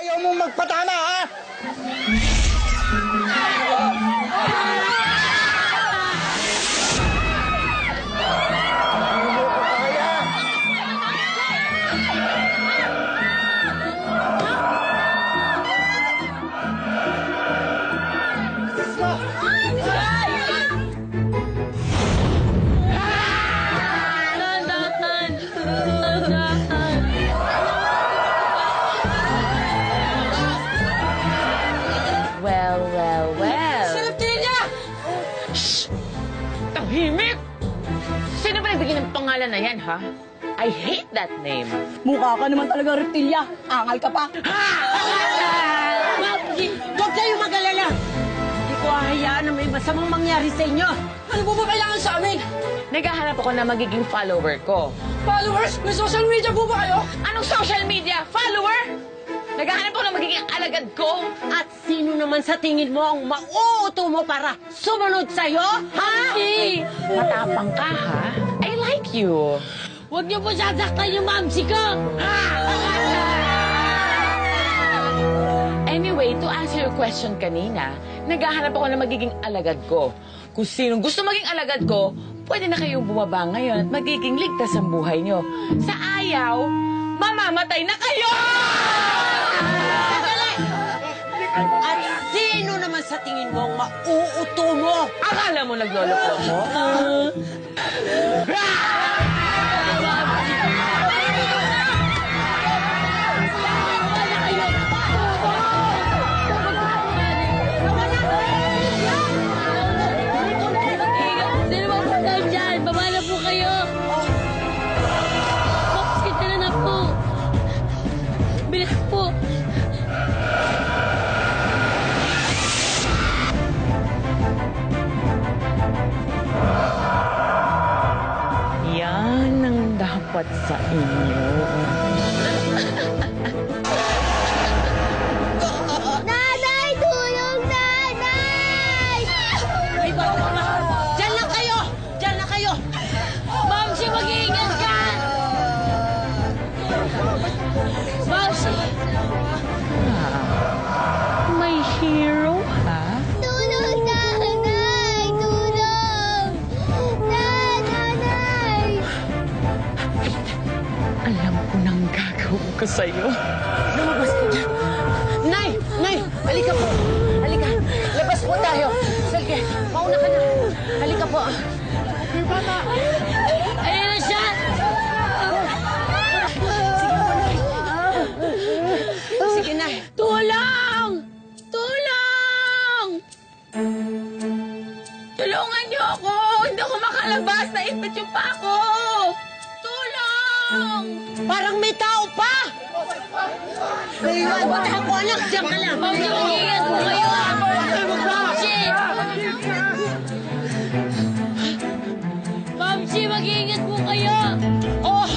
Ayaw mong magpatama, ha? Well. Saraptilya! Shh! Tahimik! Sino ba nagbigay ng pangalan na yan, ha? I hate that name. Mukha ka naman talaga, Reptilya. Angal ka pa. Huwag kayo mag-alala. Hindi ko hahayaan na may masamang mangyari sa inyo. Ano po ba kailangan sa amin? Naghahanap ako na magiging follower ko. Followers? May social media po ba kayo? Anong social media? Follower? Naghahanap ako na magiging alagad ko. At sino naman sa tingin mo ang mauuto mo para sumunod sa'yo? Ha? Matapang ka, ha? I like you. Huwag niyo po sasaktan yung mamsi ko. Anyway, to answer your question kanina, naghahanap ako na magiging alagad ko. Kung sinong gusto maging alagad ko, pwede na kayong bumaba ngayon at magiging ligtas ang buhay nyo. Sa ayaw, mamamatay na kayo! At sino naman sa tingin mo ang mauuto mo? Akala mo nagloloko mo? Sino ba po tayo dyan? Baba na po kayo. Bakit ka na po? Bilis po. Yan ang dapat sa inyo. Nanay! Tulong, nanay! Ay, baka na. Diyan lang kayo! Diyan lang kayo! Mamsi, mag-iingat ka! Mamsi! May hero, ha? Tulong, nanay! Tulong! Nanay! Alam ko nang gagawin ko sa'yo. Lumabas ko na. Nay! Nay! Halika po! Halika! Labas po tayo! Sige, mauna ka na. Halika po. May bata! Ayun na siya! Sige, Nay. Tulong! Tulong! Tulungan niyo ako! Hindi ako makalabas! Naipit yung pako! Tulong! Parang may tao pa! Ay, ba't ako, anak? Diyan ka lang. Mamsi, mag-iingat po kayo. Mamsi! Mamsi, mag-iingat po kayo. Oh!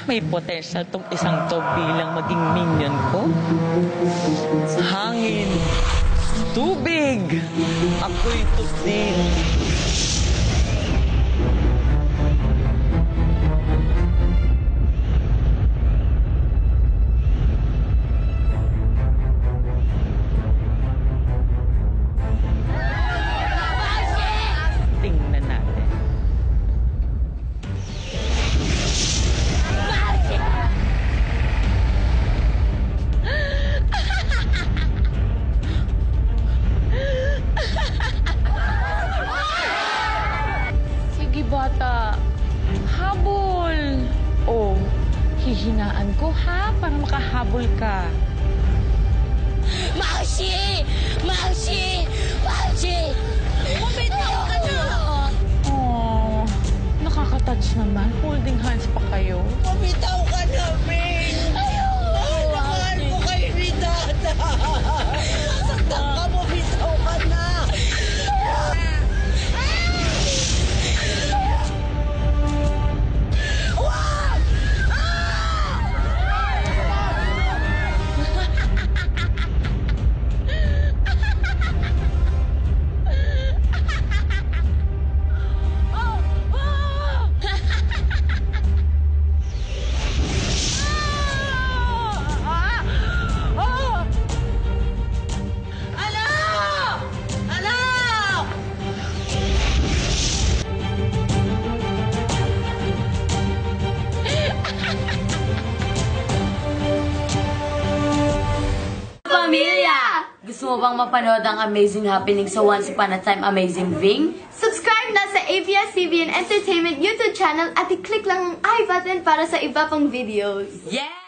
May potential tong isang to bilang maging minion ko. Hangin, tubig, ako'y tubig. Tingnan natin. Sige, bata. Habol. Oh, hihinaan ko, ha? Para makahabol ka. Mamsi! Mamsi! Mamsi! Bumitaw ka na! Oh, nakaka-touch naman. Holding hands pa kayo. Bumitaw ka na, Min! Mahal ko kayo ni Dada! Saktan ka, bumitaw ka na! Wag! Gusto mo bang mapanood ang amazing happening sa Once Upon a Time Amazing Ving? Subscribe na sa ABS-CBN Entertainment YouTube channel at i-click lang ang I button para sa iba pang videos. Yeah!